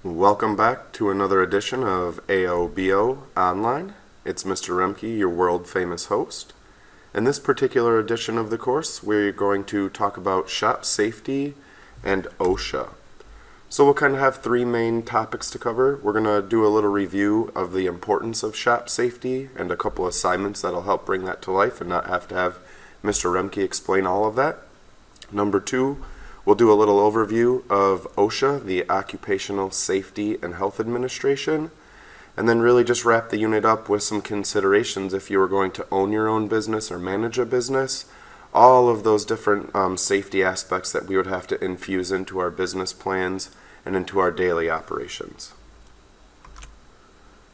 Welcome back to another edition of AOBO Online. It's Mr. Remke, your world-famous host. In this particular edition of the course, we're going to talk about shop safety and OSHA. So we'll kind of have three main topics to cover. We're going to do a little review of the importance of shop safety and a couple assignments that'll help bring that to life and not have to have Mr. Remke explain all of that. Number two, we'll do a little overview of OSHA, the Occupational Safety and Health Administration, and then really just wrap the unit up with some considerations if you were going to own your own business or manage a business, all of those different safety aspects that we would have to infuse into our business plans and into our daily operations.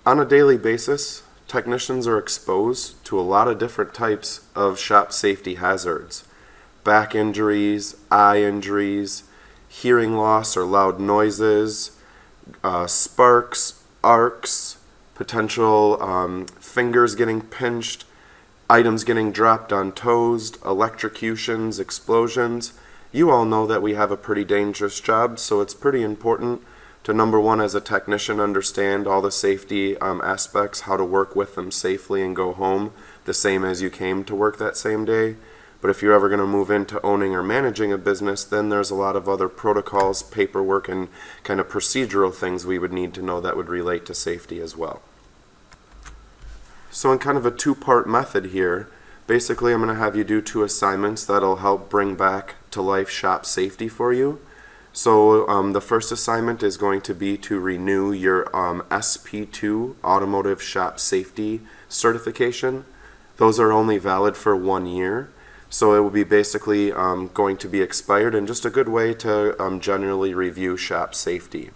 On a daily basis, technicians are exposed to a lot of different types of shop safety hazards. Back injuries, eye injuries, hearing loss or loud noises, sparks, arcs, potential fingers getting pinched, items getting dropped on toes, electrocutions, explosions. You all know that we have a pretty dangerous job, so it's pretty important to, number one, as a technician, understand all the safety aspects, how to work with them safely and go home the same as you came to work that same day. But if you're ever going to move into owning or managing a business, then there's a lot of other protocols, paperwork, and kind of procedural things we would need to know that would relate to safety as well. So in kind of a two-part method here, basically I'm going to have you do two assignments that'll help bring back to life shop safety for you. So the first assignment is going to be to renew your SP2 Automotive Shop Safety certification. Those are only valid for 1 year. So it will be basically going to be expired, and just a good way to generally review shop safety.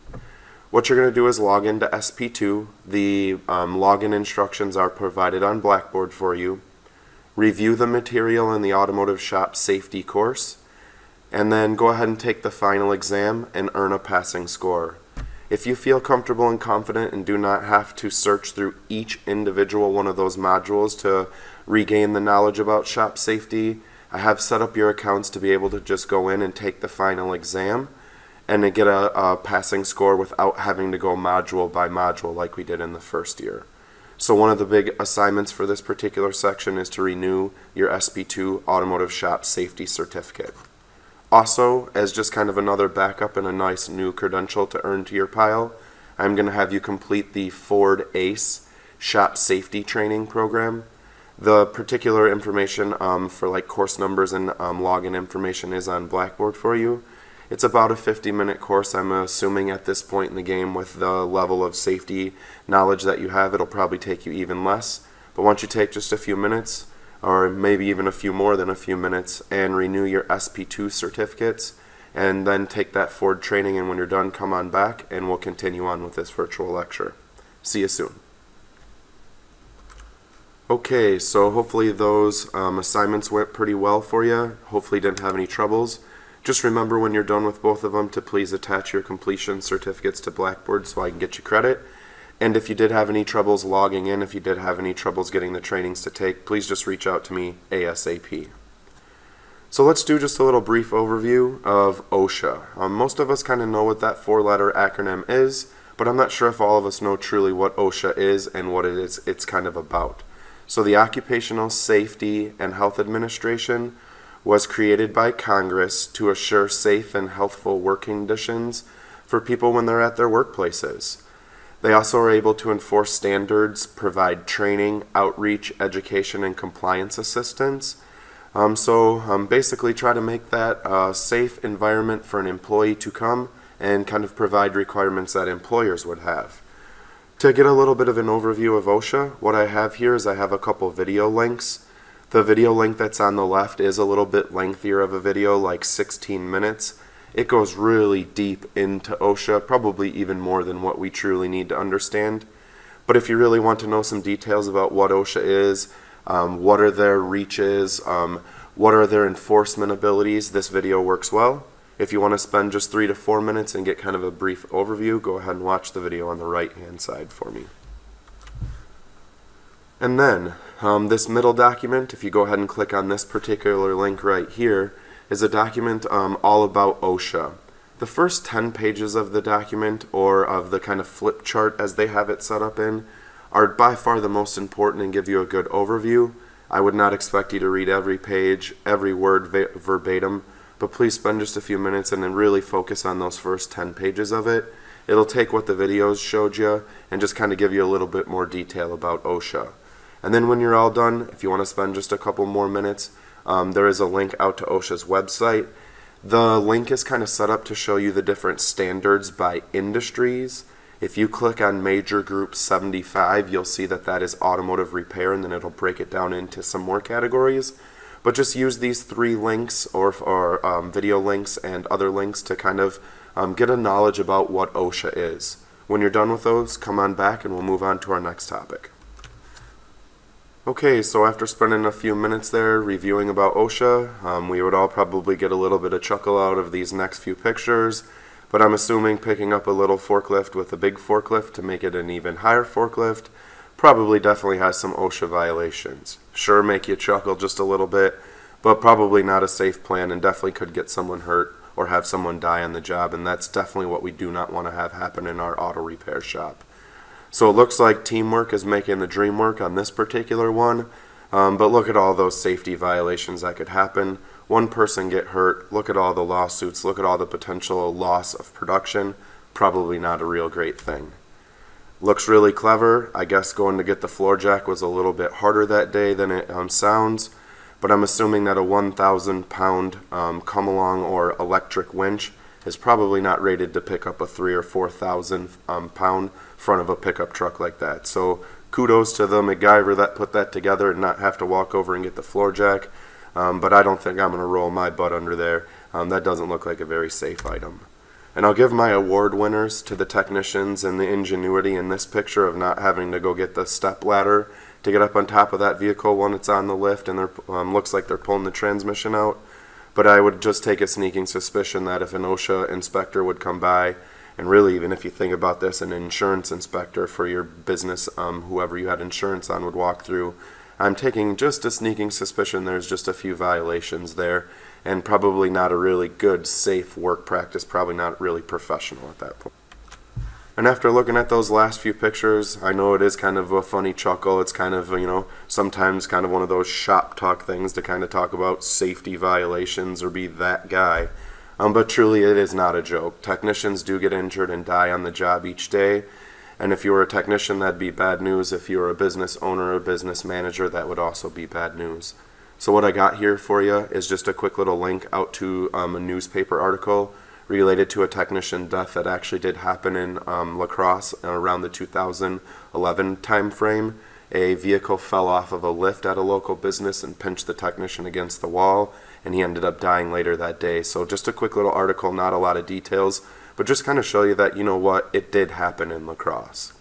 What you're going to do is log into SP2. The login instructions are provided on Blackboard for you. Review the material in the Automotive Shop Safety course, and then go ahead and take the final exam and earn a passing score. If you feel comfortable and confident and do not have to search through each individual one of those modules to regain the knowledge about shop safety, I have set up your accounts to be able to just go in and take the final exam and to get a passing score without having to go module by module like we did in the first year. So one of the big assignments for this particular section is to renew your SP2 Automotive Shop Safety Certificate. Also, as just kind of another backup and a nice new credential to earn to your pile, I'm going to have you complete the Ford ACE Shop Safety Training Program. The particular information for like course numbers and login information is on Blackboard for you. It's about a 50-minute course. I'm assuming at this point in the game, with the level of safety knowledge that you have, it'll probably take you even less. But once you take just a few minutes, or maybe even a few more than a few minutes, and renew your SP2 certificates, and then take that Ford training, and when you're done, come on back and we'll continue on with this virtual lecture. See you soon. Okay, so hopefully those assignments went pretty well for you. Hopefully you didn't have any troubles. Just remember when you're done with both of them to please attach your completion certificates to Blackboard so I can get you credit. And if you did have any troubles logging in, if you did have any troubles getting the trainings to take, please just reach out to me ASAP. So let's do just a little brief overview of OSHA. Most of us kind of know what that four-letter acronym is, but I'm not sure if all of us know truly what OSHA is and what it is it's kind of about. So the Occupational Safety and Health Administration was created by Congress to assure safe and healthful working conditions for people when they're at their workplaces. They also are able to enforce standards, provide training, outreach, education, and compliance assistance. Basically try to make that a safe environment for an employee to come and kind of provide requirements that employers would have. To get a little bit of an overview of OSHA, what I have here is I have a couple video links. The video link that's on the left is a little bit lengthier of a video, like 16 minutes. It goes really deep into OSHA, probably even more than what we truly need to understand. But if you really want to know some details about what OSHA is, what are their reaches, what are their enforcement abilities, this video works well. If you want to spend just 3 to 4 minutes and get kind of a brief overview, go ahead and watch the video on the right-hand side for me. And then, this middle document, if you go ahead and click on this particular link right here, is a document all about OSHA. The first 10 pages of the document, or of the kind of flip chart as they have it set up in, are by far the most important and give you a good overview. I would not expect you to read every page, every word verbatim, but please spend just a few minutes and then really focus on those first 10 pages of it. It'll take what the videos showed you and just kind of give you a little bit more detail about OSHA. And then when you're all done, if you want to spend just a couple more minutes, there is a link out to OSHA's website. The link is kind of set up to show you the different standards by industries. If you click on Major Group 75, you'll see that that is automotive repair, and then it'll break it down into some more categories. But just use these 3 links or video links and other links to kind of get a knowledge about what OSHA is. When you're done with those, come on back and we'll move on to our next topic. Okay, so after spending a few minutes there reviewing about OSHA, we would all probably get a little bit of chuckle out of these next few pictures. But I'm assuming picking up a little forklift with a big forklift to make it an even higher forklift probably definitely has some OSHA violations. Sure, make you chuckle just a little bit, but probably not a safe plan and definitely could get someone hurt or have someone die on the job, and that's definitely what we do not want to have happen in our auto repair shop. So it looks like teamwork is making the dream work on this particular one, but look at all those safety violations that could happen. One person get hurt, look at all the lawsuits, look at all the potential loss of production. Probably not a real great thing. Looks really clever. I guess going to get the floor jack was a little bit harder that day than it sounds, but I'm assuming that a 1,000 pound come along or electric winch is probably not rated to pick up a 3,000 or 4,000 pound front of a pickup truck like that. So kudos to the MacGyver that put that together and not have to walk over and get the floor jack. But I don't think I'm going to roll my butt under there. That doesn't look like a very safe item. And I'll give my award winners to the technicians and the ingenuity in this picture of not having to go get the step ladder to get up on top of that vehicle when it's on the lift and looks like they're pulling the transmission out. But I would just take a sneaking suspicion that if an OSHA inspector would come by, and really even if you think about this, an insurance inspector for your business, whoever you had insurance on would walk through, I'm taking just a sneaking suspicion there's just a few violations there, and probably not a really good, safe work practice, probably not really professional at that point. And after looking at those last few pictures, I know it is kind of a funny chuckle. It's kind of, sometimes kind of one of those shop talk things to kind of talk about safety violations or be that guy. But truly it is not a joke. Technicians do get injured and die on the job each day. And if you were a technician, that'd be bad news. If you were a business owner or a business manager, that would also be bad news. So what I got here for you is just a quick little link out to a newspaper article related to a technician death that actually did happen in La Crosse around the 2011 time frame. A vehicle fell off of a lift at a local business and pinched the technician against the wall, and he ended up dying later that day. So just a quick little article, not a lot of details, but just kind of show you that, it did happen in La Crosse.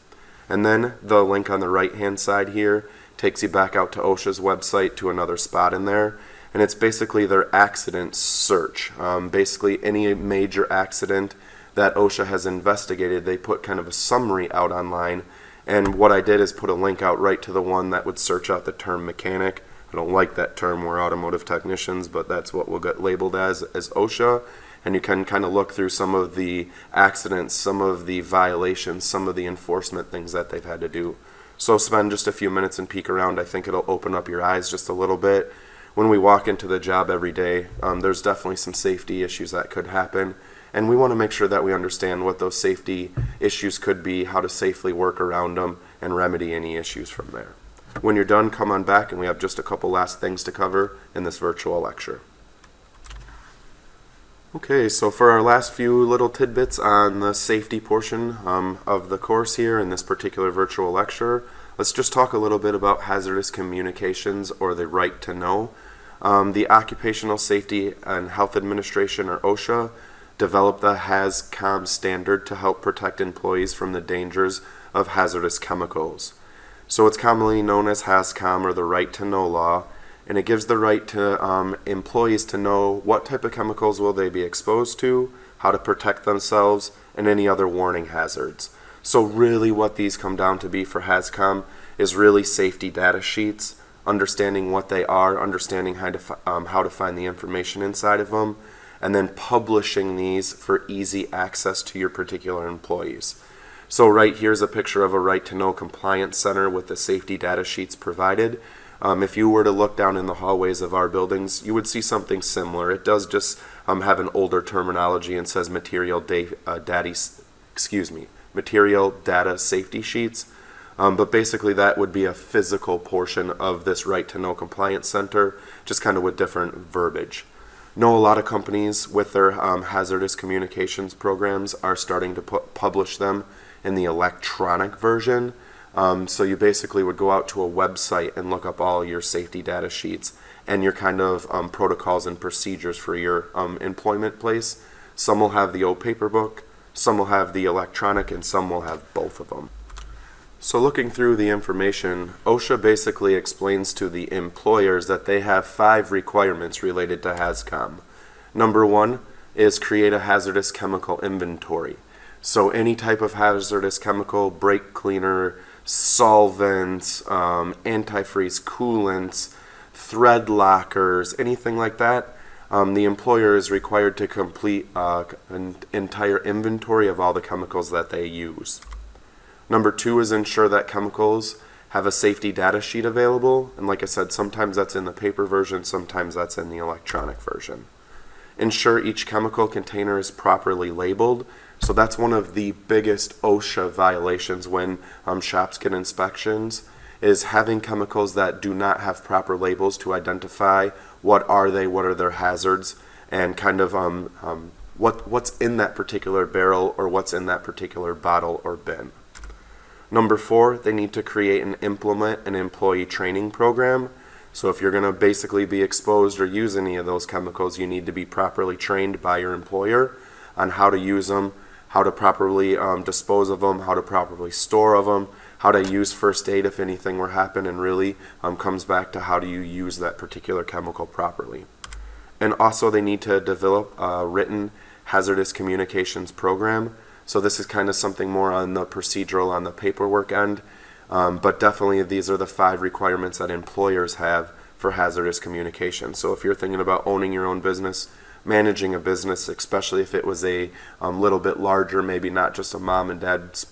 And then the link on the right hand side here takes you back out to OSHA's website to another spot in there, and it's basically their accident search. Basically any major accident that OSHA has investigated, they put kind of a summary out online, and what I did is put a link out right to the one that would search out the term mechanic. I don't like that term, we're automotive technicians, but that's what we'll get labeled as OSHA. And you can kind of look through some of the accidents, some of the violations, some of the enforcement things that they've had to do. So spend just a few minutes and peek around. I think it'll open up your eyes just a little bit. When we walk into the job every day, there's definitely some safety issues that could happen. And we want to make sure that we understand what those safety issues could be, how to safely work around them, and remedy any issues from there. When you're done, come on back, and we have just a couple last things to cover in this virtual lecture. Okay, so for our last few little tidbits on the safety portion of the course here in this particular virtual lecture, let's just talk a little bit about hazardous communications, or the right to know. The Occupational Safety and Health Administration, or OSHA, developed the HAZCOM standard to help protect employees from the dangers of hazardous chemicals. So it's commonly known as HAZCOM, or the right to know law, and it gives the right to employees to know what type of chemicals will they be exposed to, how to protect themselves, and any other warning hazards. So really what these come down to be for HAZCOM is really safety data sheets, understanding what they are, understanding how to find the information inside of them, and then publishing these for easy access to your particular employees. So right here's a picture of a Right to Know compliance center with the safety data sheets provided. If you were to look down in the hallways of our buildings, you would see something similar. It does just have an older terminology and says material data safety sheets. But basically that would be a physical portion of this Right to Know compliance center, just kind of with different verbiage. Know a lot of companies with their hazardous communications programs are starting to publish them in the electronic version. So you basically would go out to a website and look up all your safety data sheets and your kind of protocols and procedures for your employment place. Some will have the old paper book, some will have the electronic, and some will have both of them. So looking through the information, OSHA basically explains to the employers that they have 5 requirements related to HazCom. Number 1 is create a hazardous chemical inventory. So any type of hazardous chemical, brake cleaner, solvents, antifreeze coolants, thread lockers, anything like that, the employer is required to complete an entire inventory of all the chemicals that they use. Number 2 is ensure that chemicals have a safety data sheet available, and like I said, sometimes that's in the paper version, sometimes that's in the electronic version. Ensure each chemical container is properly labeled. So that's one of the biggest OSHA violations when shops get inspections, is having chemicals that do not have proper labels to identify what are they, what are their hazards, and kind of what's in that particular barrel or what's in that particular bottle or bin. Number 4, they need to create and implement an employee training program. So if you're going to basically be exposed or use any of those chemicals, you need to be properly trained by your employer on how to use them, how to properly dispose of them, how to properly store of them, how to use first aid if anything were to happen, and really comes back to how do you use that particular chemical properly. And also they need to develop a written hazardous communications program. So this is kind of something more on the procedural, on the paperwork end, but definitely these are the 5 requirements that employers have for hazardous communication. So if you're thinking about owning your own business, managing a business, especially if it was a little bit larger, maybe not just a mom and dad's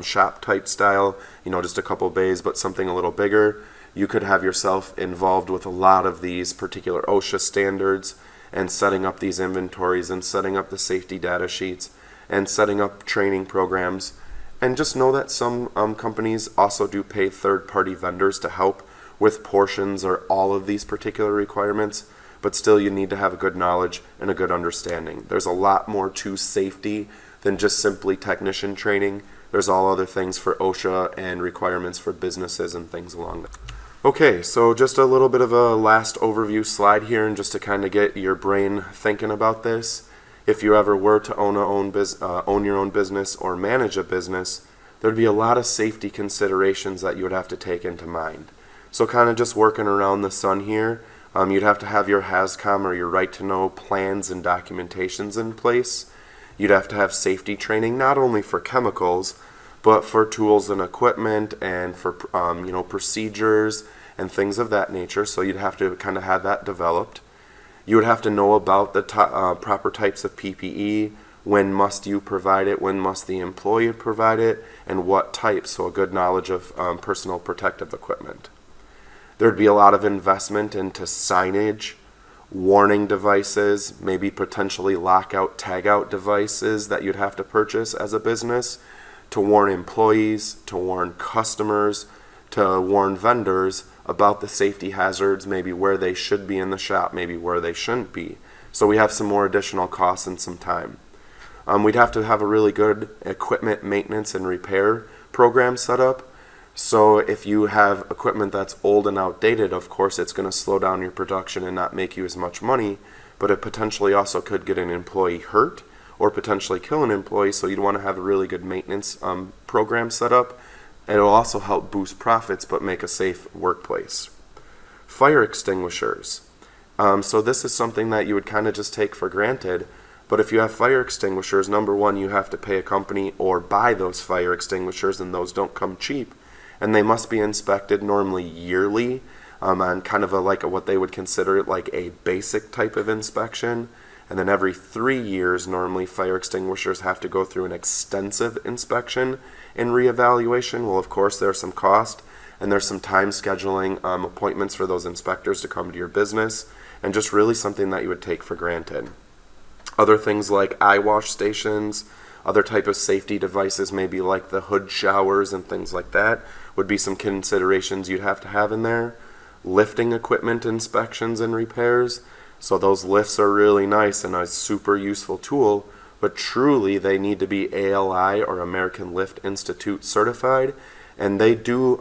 shop type style, just a couple bays, but something a little bigger, you could have yourself involved with a lot of these particular OSHA standards and setting up these inventories and setting up the safety data sheets and setting up training programs. And just know that some companies also do pay third-party vendors to help with portions or all of these particular requirements, but still you need to have a good knowledge and a good understanding. There's a lot more to safety than just simply technician training. There's all other things for OSHA and requirements for businesses and things along that. Okay, so just a little bit of a last overview slide here, and just to kind of get your brain thinking about this. If you ever were to own your own business or manage a business, there'd be a lot of safety considerations that you would have to take into mind. So kind of just working around the sun here, you'd have to have your HazCom or your Right to Know plans and documentations in place. You'd have to have safety training, not only for chemicals, but for tools and equipment and for procedures and things of that nature. So you'd have to kind of have that developed. You would have to know about the proper types of PPE, when must you provide it, when must the employee provide it, and what types, so a good knowledge of personal protective equipment. There'd be a lot of investment into signage, warning devices, maybe potentially lockout, tagout devices that you'd have to purchase as a business to warn employees, to warn customers, to warn vendors about the safety hazards, maybe where they should be in the shop, maybe where they shouldn't be. So we have some more additional costs and some time. We'd have to have a really good equipment maintenance and repair program set up. So if you have equipment that's old and outdated, of course it's going to slow down your production and not make you as much money, but it potentially also could get an employee hurt or potentially kill an employee, so you'd want to have a really good maintenance program set up. It'll also help boost profits but make a safe workplace. Fire extinguishers. So this is something that you would kind of just take for granted, but if you have fire extinguishers, number 1, you have to pay a company or buy those fire extinguishers, and those don't come cheap. And they must be inspected normally yearly on kind of like what they would consider like a basic type of inspection. And then every 3 years, normally fire extinguishers have to go through an extensive inspection and reevaluation. Well, of course, there's some cost and there's some time scheduling appointments for those inspectors to come to your business, and just really something that you would take for granted. Other things like eye wash stations, other type of safety devices, maybe like the hood showers and things like that, would be some considerations you'd have to have in there. Lifting equipment inspections and repairs. So those lifts are really nice and a super useful tool, but truly they need to be ALI or American Lift Institute certified, and they do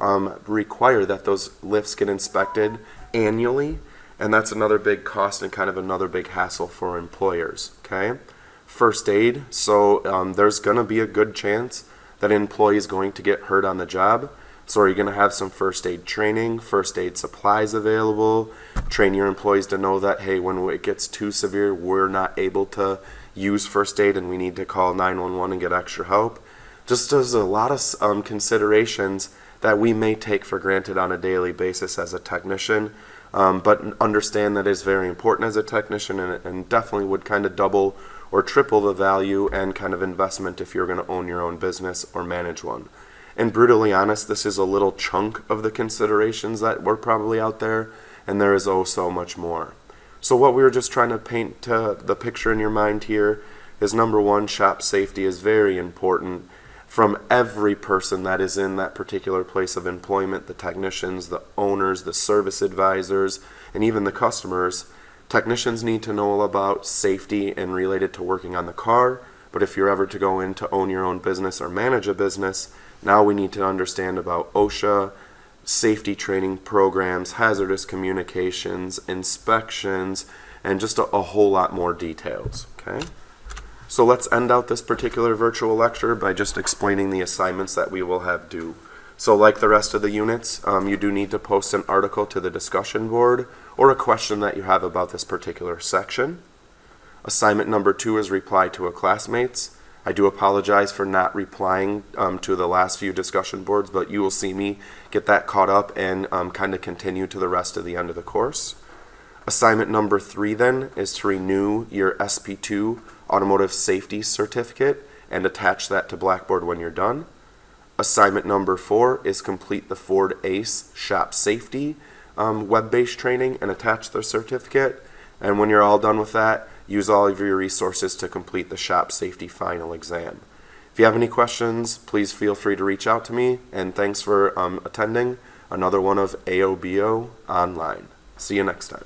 require that those lifts get inspected annually, and that's another big cost and kind of another big hassle for employers. Okay, first aid. So there's going to be a good chance that an employee is going to get hurt on the job. So are you going to have some first aid training, first aid supplies available, train your employees to know that, hey, when it gets too severe, we're not able to use first aid and we need to call 911 and get extra help. Just there's a lot of considerations that we may take for granted on a daily basis as a technician, but understand that it's very important as a technician, and definitely would kind of double or triple the value and kind of investment if you're going to own your own business or manage one. And brutally honest, this is a little chunk of the considerations that were probably out there, and there is oh so much more. So what we were just trying to paint the picture in your mind here is, number one, shop safety is very important from every person that is in that particular place of employment, the technicians, the owners, the service advisors, and even the customers. Technicians need to know about safety and related to working on the car, but if you're ever to go in to own your own business or manage a business, now we need to understand about OSHA, safety training programs, hazardous communications, inspections, and just a whole lot more details. Okay? So let's end out this particular virtual lecture by just explaining the assignments that we will have due. So like the rest of the units, you do need to post an article to the discussion board or a question that you have about this particular section. Assignment number 2 is reply to a classmate's. I do apologize for not replying to the last few discussion boards, but you will see me get that caught up and kind of continue to the rest of the end of the course. Assignment number 3 then is to renew your SP2 Automotive Safety Certificate and attach that to Blackboard when you're done. Assignment number 4 is complete the Ford ACE Shop Safety web-based training and attach the certificate. And when you're all done with that, use all of your resources to complete the Shop Safety Final exam. If you have any questions, please feel free to reach out to me, and thanks for attending another one of AOBO Online. See you next time.